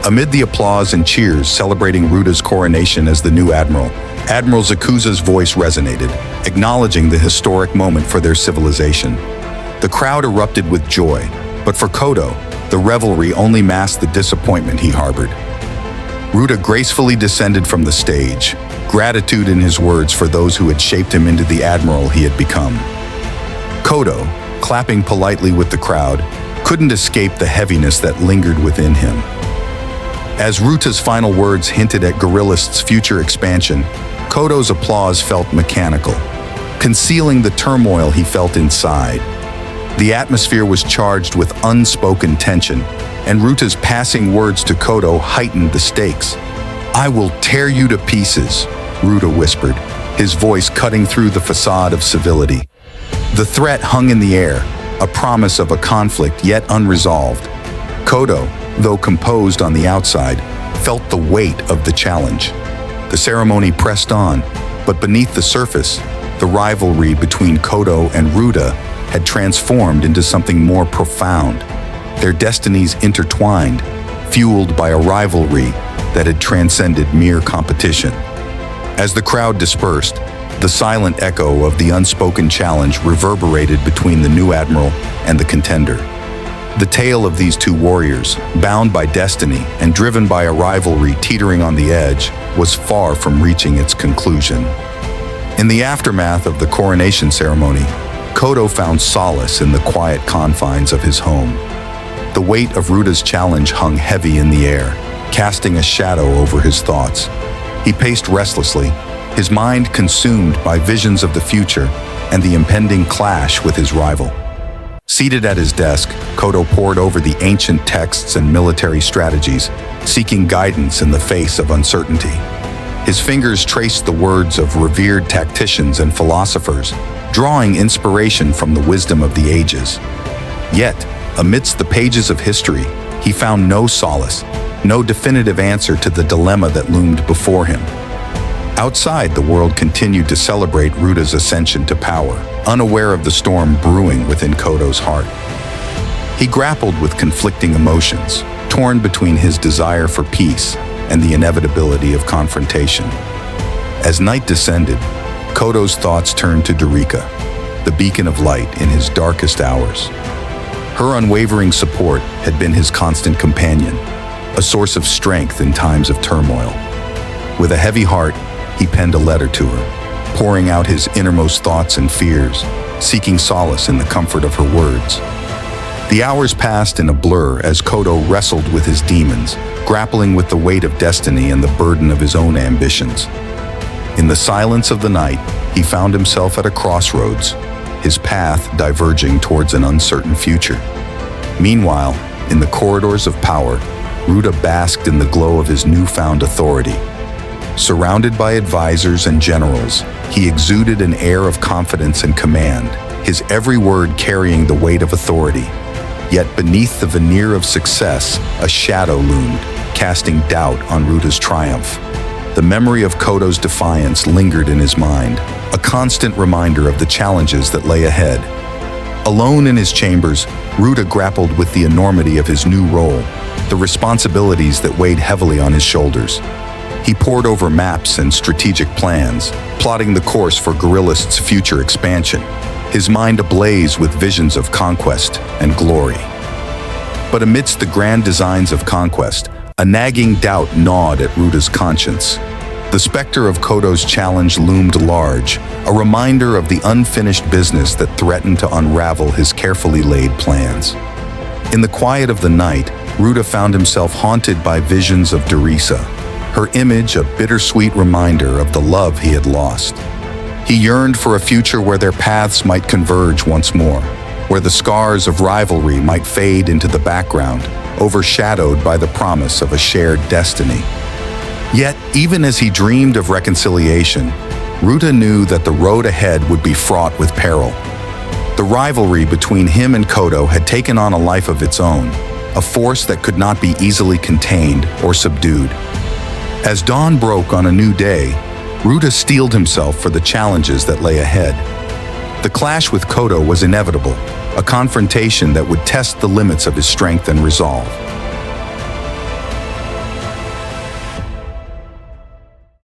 Amid the applause and cheers celebrating Ruta's coronation as the new admiral, Admiral Zakuza's voice resonated, acknowledging the historic moment for their civilization. The crowd erupted with joy, but for Kodo, the revelry only masked the disappointment he harbored. Ruta gracefully descended from the stage, gratitude in his words for those who had shaped him into the admiral he had become. Kodo, clapping politely with the crowd, couldn't escape the heaviness that lingered within him. As Ruta's final words hinted at Gorillist's future expansion, Kodo's applause felt mechanical, concealing the turmoil he felt inside. The atmosphere was charged with unspoken tension, and Ruta's passing words to Kodo heightened the stakes. "I will tear you to pieces," Ruta whispered, his voice cutting through the facade of civility. The threat hung in the air, a promise of a conflict yet unresolved. Kodo, though composed on the outside, felt the weight of the challenge. The ceremony pressed on, but beneath the surface, the rivalry between Kodo and Ruta had transformed into something more profound. Their destinies intertwined, fueled by a rivalry that had transcended mere competition. As the crowd dispersed, the silent echo of the unspoken challenge reverberated between the new admiral and the contender. The tale of these two warriors, bound by destiny and driven by a rivalry teetering on the edge, was far from reaching its conclusion. In the aftermath of the coronation ceremony, Kodo found solace in the quiet confines of his home. The weight of Ruta's challenge hung heavy in the air, casting a shadow over his thoughts. He paced restlessly, his mind consumed by visions of the future and the impending clash with his rival. Seated at his desk, Kodo pored over the ancient texts and military strategies, seeking guidance in the face of uncertainty. His fingers traced the words of revered tacticians and philosophers, drawing inspiration from the wisdom of the ages. Yet, amidst the pages of history, he found no solace, no definitive answer to the dilemma that loomed before him. Outside, the world continued to celebrate Ruta's ascension to power, unaware of the storm brewing within Kodo's heart. He grappled with conflicting emotions, torn between his desire for peace and the inevitability of confrontation. As night descended, Kodo's thoughts turned to Darika, the beacon of light in his darkest hours. Her unwavering support had been his constant companion, a source of strength in times of turmoil. With a heavy heart, he penned a letter to her, pouring out his innermost thoughts and fears, seeking solace in the comfort of her words. The hours passed in a blur as Kodo wrestled with his demons, grappling with the weight of destiny and the burden of his own ambitions. In the silence of the night, he found himself at a crossroads, his path diverging towards an uncertain future. Meanwhile, in the corridors of power, Ruta basked in the glow of his newfound authority. Surrounded by advisors and generals, he exuded an air of confidence and command, his every word carrying the weight of authority. Yet beneath the veneer of success, a shadow loomed, casting doubt on Ruta's triumph. The memory of Kodo's defiance lingered in his mind, a constant reminder of the challenges that lay ahead. Alone in his chambers, Ruta grappled with the enormity of his new role, the responsibilities that weighed heavily on his shoulders. He pored over maps and strategic plans, plotting the course for Gorillist's future expansion, his mind ablaze with visions of conquest and glory. But amidst the grand designs of conquest, a nagging doubt gnawed at Ruta's conscience. The specter of Kodo's challenge loomed large, a reminder of the unfinished business that threatened to unravel his carefully laid plans. In the quiet of the night, Ruta found himself haunted by visions of Darisa, her image a bittersweet reminder of the love he had lost. He yearned for a future where their paths might converge once more, where the scars of rivalry might fade into the background, overshadowed by the promise of a shared destiny. Yet, even as he dreamed of reconciliation, Ruta knew that the road ahead would be fraught with peril. The rivalry between him and Kodo had taken on a life of its own, a force that could not be easily contained or subdued. As dawn broke on a new day, Ruta steeled himself for the challenges that lay ahead. The clash with Kodo was inevitable, a confrontation that would test the limits of his strength and resolve.